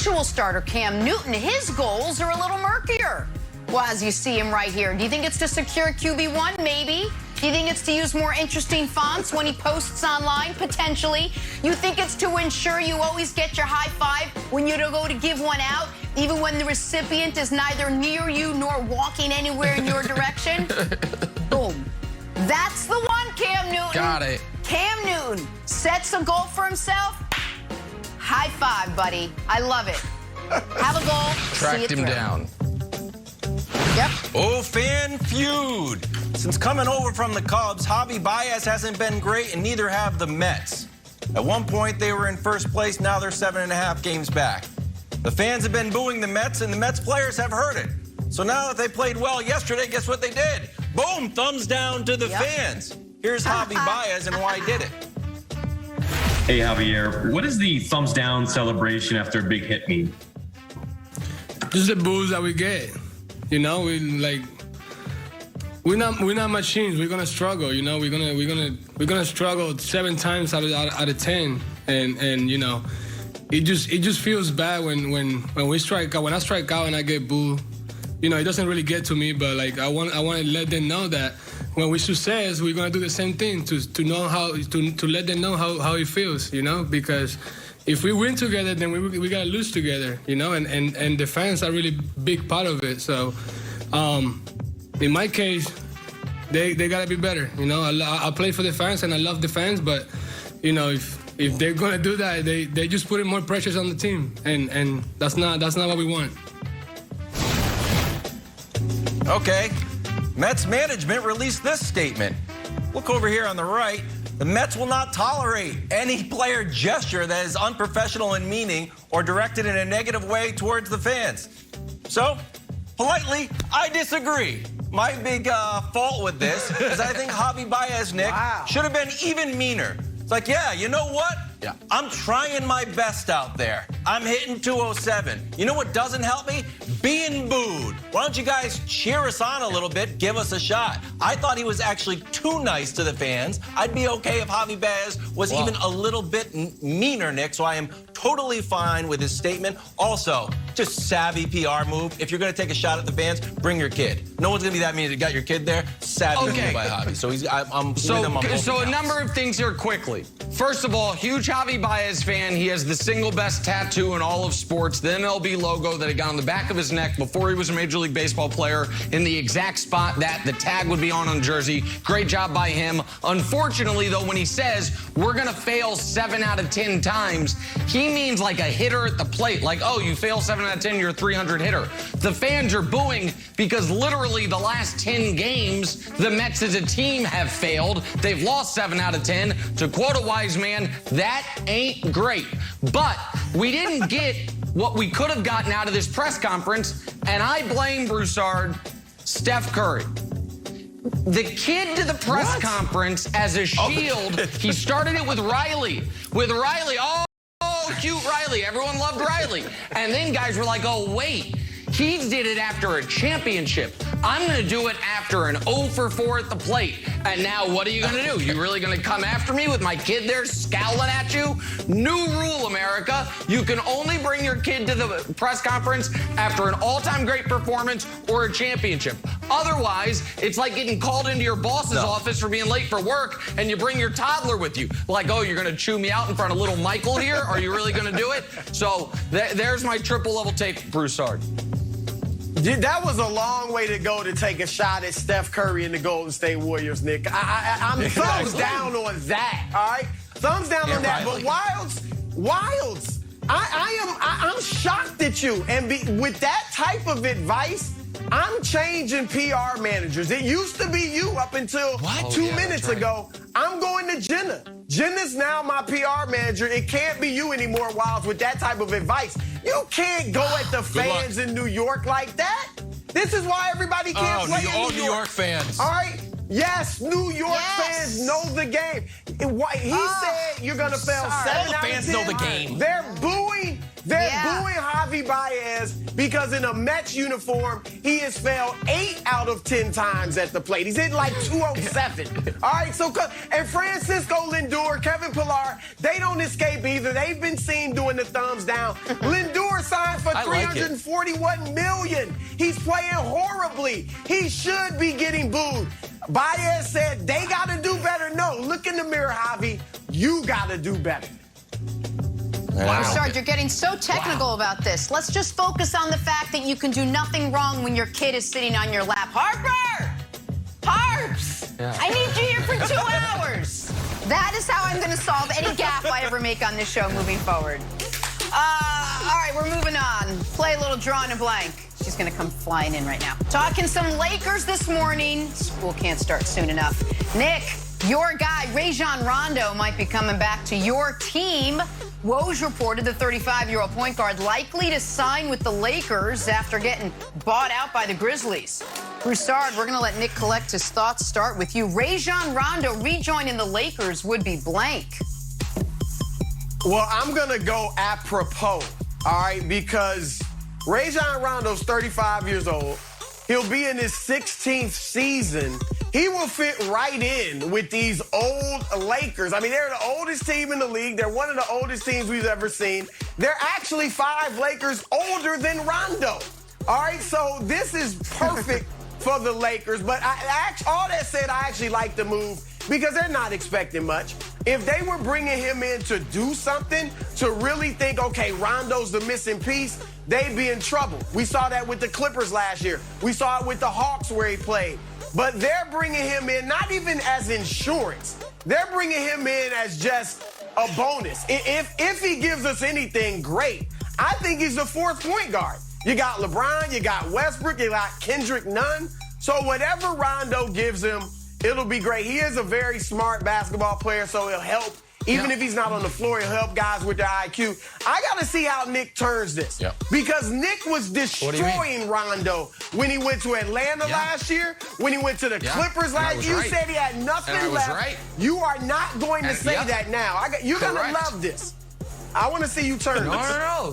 actual starter, Cam Newton, his goals are a little murkier. Well, as you see him right here. Do you think it's to secure QB1? Maybe. Do you think it's to use more interesting fonts when he posts online? Potentially. You think it's to ensure you always get your high five when you go to give one out, even when the recipient is neither near you nor walking anywhere in your direction? Boom. That's the one, Cam Newton. Got it. Cam Newton sets a goal for himself. High five, buddy. I love it. Have a goal. Tracked him down. Yep. Oh, fan feud. Since coming over from the Cubs, Javier Baez hasn't been great, and neither have the Mets. At one point, they were in first place. Now they're 7.5 games back. The fans have been booing the Mets, and the Mets players have heard it. So now that they played well yesterday, guess what they did? Boom, thumbs down to the fans. Here's Javier Baez and why he did it. Hey, Javier, what does the thumbs down celebration after a big hit mean? Just the boos that we get. You know, we're not machines. We're gonna struggle. You know, we're gonna struggle 7 times out of 10, and you know, it just feels bad when we strike out. When I strike out and I get booed, you know, it doesn't really get to me. But like I want to let them know that when we success, we're gonna do the same thing to know how to let them know how it feels. You know, because if we win together, then we gotta lose together, you know, and the fans are really big part of it. So, in my case, they gotta be better, you know. I play for the fans and I love the fans, but you know, if they're gonna do that, they just putting more pressures on the team, and that's not what we want. Okay, Mets management released this statement. Look over here on the right. The Mets will not tolerate any player gesture that is unprofessional in meaning or directed in a negative way towards the fans. So, politely, I disagree. My big fault with this is I think Javier Baez, Nick, should have been even meaner. It's like, yeah, you know what? Yeah. I'm trying my best out there. I'm hitting 207. You know what doesn't help me? Being booed. Why don't you guys cheer us on a little bit, give us a shot? I thought he was actually too nice to the fans. I'd be okay if Javier Baez was even a little bit meaner, Nick, so I am totally fine with his statement. Also, just savvy PR move. If you're gonna take a shot at the fans, bring your kid. No one's gonna be that mean. You got your kid there. Savvy move by Javi. So I'm with him on both So a accounts. number of things here quickly. First of all, huge Javier Baez fan. He has the single best tattoo in all of sports, the MLB logo that he got on the back of his neck before he was a Major League Baseball player, in the exact spot that the tag would be on jersey. Great job by him. Unfortunately, though, when he says we're going to fail 7 out of 10 times, he means like a hitter at the plate. Like, oh, you fail 7 out of 10, you're a 300 hitter. The fans are booing because literally the last 10 games, the Mets as a team have failed. They've lost 7 out of 10. To quote a wise man, that ain't great. But we didn't get what we could have gotten out of this press conference, and I blame Broussard, Steph Curry. The kid to the press conference as a shield, he started it with Riley. Oh, cute Riley. Everyone loved Riley. And then guys were like, oh, wait. He did it after a championship. I'm going to do it after an 0 for 4 at the plate. And now what are you going to do? You really going to come after me with my kid there scowling at you? New rule, America. You can only bring your kid to the press conference after an all-time great performance or a championship. Otherwise, it's like getting called into your boss's office for being late for work, and you bring your toddler with you. Like, oh, you're going to chew me out in front of little Michael here? Are you really going to do it? So there's my triple-level take, Broussard. That was a long way to go to take a shot at Steph Curry and the Golden State Warriors, Nick. I'm thumbs down on that, all right? Thumbs down on that. But Wilds, I'm shocked at you. And with that type of advice, I'm changing PR managers. It used to be you up until 2 minutes ago. I'm going to Jenna. Jenna's now my PR manager. It can't be you anymore, Wilds, with that type of advice. You can't go at the fans in New York like that. This is why everybody can't play in New York. New York fans. All right? Yes, New York fans know the game. He said you're going to fail 7 out of 10. All the fans know the game. They're booing. They're booing Javier Javi Baez because in a Mets uniform, he has failed 8 out of 10 times at the plate. He's hit like 207. All right, so, and Francisco Lindor, Kevin Pillar, they don't escape either. They've been seen doing the thumbs down. Lindor signed for $341 million. He's playing horribly. He should be getting booed. Baez said they got to do better. No, look in the mirror, Javi. You got to do better. Wow. Sarge, you're getting so technical about this. Let's just focus on the fact that you can do nothing wrong when your kid is sitting on your lap. Harper! Harps! Yeah. I need you here for 2 hours. That is how I'm going to solve any gap I ever make on this show moving forward. All right, we're moving on. Play a little draw in a blank. She's going to come flying in right now. Talking some Lakers this morning. School can't start soon enough. Nick, your guy, Rajon Rondo, might be coming back to your team. Woj reported the 35-year-old point guard likely to sign with the Lakers after getting bought out by the Grizzlies. Broussard, we're going to let Nick collect his thoughts. Start with you. Rajon Rondo rejoining the Lakers would be blank. Well, I'm going to go apropos, all right, because Rajon Rondo's 35 years old. He'll be in his 16th season. He will fit right in with these old Lakers. I mean, they're the oldest team in the league. They're one of the oldest teams we've ever seen. They're actually 5 Lakers older than Rondo. All right, so this is perfect for the Lakers. But all that said, I actually like the move because they're not expecting much. If they were bringing him in to do something, to really think, okay, Rondo's the missing piece, they'd be in trouble. We saw that with the Clippers last year. We saw it with the Hawks where he played. But they're bringing him in not even as insurance. They're bringing him in as just a bonus. If he gives us anything, great. I think he's the 4th point guard. You got LeBron, you got Westbrook, you got Kendrick Nunn. So whatever Rondo gives him, it'll be great. He is a very smart basketball player, so he'll help. Even if he's not on the floor, he'll help guys with their IQ. I got to see how Nick turns this. Because Nick was destroying Rondo when he went to Atlanta last year, when he went to the Clippers last year. You said he had nothing left. You are not going to say that now. You're going to love this. I want to see you turn this. No.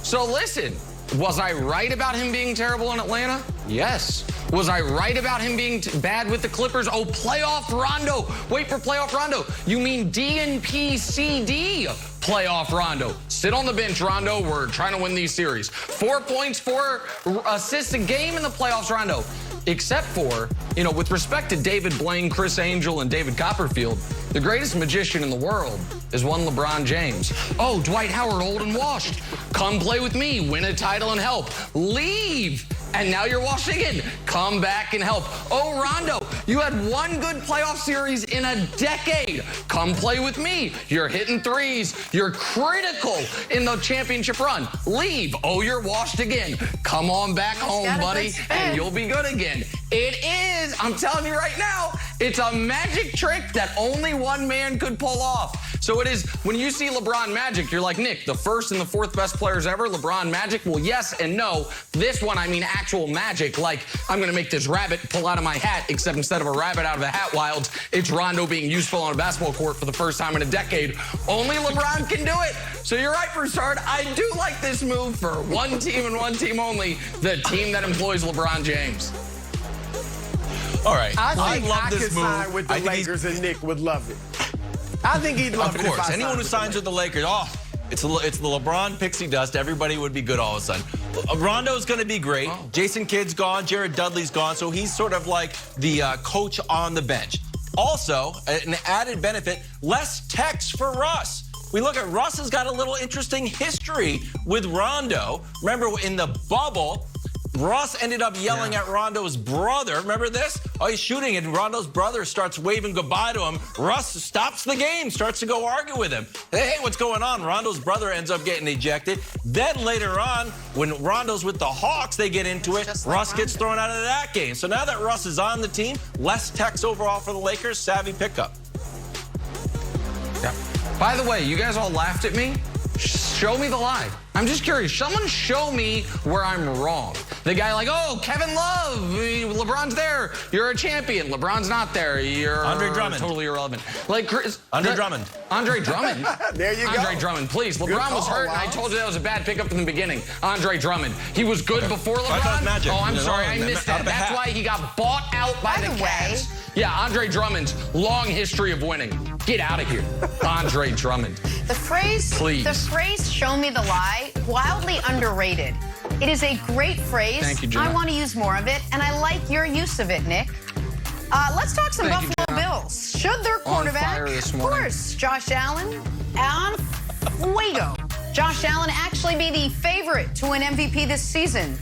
So listen, was I right about him being terrible in Atlanta? Yes. Was I right about him being bad with the Clippers? Oh, playoff Rondo. Wait for playoff Rondo. You mean DNP-CD playoff Rondo. Sit on the bench, Rondo. We're trying to win these series. 4 points, 4 assists a game in the playoffs, Rondo. Except for, with respect to David Blaine, Chris Angel, and David Copperfield, the greatest magician in the world is one LeBron James. Oh, Dwight Howard, old and washed. Come play with me, win a title and help. Leave. And now you're washed again. Come back and help. Oh, Rondo, you had 1 good playoff series in a decade. Come play with me. You're hitting threes. You're critical in the championship run. Leave. Oh, you're washed again. Come on back home, buddy, and you'll be good again. It is, I'm telling you right now, it's a magic trick that only one man could pull off. So it is, when you see LeBron Magic, you're like, Nick, the 1st and the 4th best players ever, LeBron Magic? Well, yes and no. This one, I mean actual magic, like I'm going to make this rabbit pull out of my hat, except instead of a rabbit out of a hat wilds, it's Rondo being useful on a basketball court for the first time in a decade. Only LeBron can do it. So you're right, Broussard. I do like this move for one team and one team only, the team that employs LeBron James. All right. I think love I this could move. sign with the Lakers and Nick would love it. I think he'd love it. Of course. Anyone who signs with the Lakers, it's the LeBron pixie dust. Everybody would be good all of a sudden. Rondo's going to be great. Jason Kidd's gone. Jared Dudley's gone. So he's sort of like the coach on the bench. Also, an added benefit, less text for Russ. We look at Russ has got a little interesting history with Rondo. Remember, in the bubble, Russ ended up yelling at Rondo's brother. Remember this? Oh, he's shooting, and Rondo's brother starts waving goodbye to him. Russ stops the game, starts to go argue with him. Hey, what's going on? Rondo's brother ends up getting ejected. Then later on, when Rondo's with the Hawks, they get into it. Russ gets thrown out of that game. So now that Russ is on the team, less text overall for the Lakers. Savvy pickup. Yeah. By the way, you guys all laughed at me. Show me the live. I'm just curious. Someone show me where I'm wrong. The guy like, oh, Kevin Love, LeBron's there. You're a champion. LeBron's not there. You're Andre Drummond. Totally irrelevant. Like Andre Drummond. Andre Drummond. There you go. Andre Drummond, please. LeBron was hurt, and I told you that was a bad pickup in the beginning. Andre Drummond. He was good before LeBron. I thought it was Magic. Oh, I'm sorry, I missed that. That's why he got bought out by the Cavs. Yeah, Andre Drummond's long history of winning. Get out of here, Andre Drummond. The phrase, Please. The phrase "show me the lie," wildly underrated. It is a great phrase. Thank you, Jenna. I want to use more of it, and I like your use of it, Nick. Let's talk some Thank you, Buffalo Jenna. Bills. Should their quarterback, fire this of morning. course, Josh Allen, on fuego. Josh Allen actually be the favorite to win MVP this season?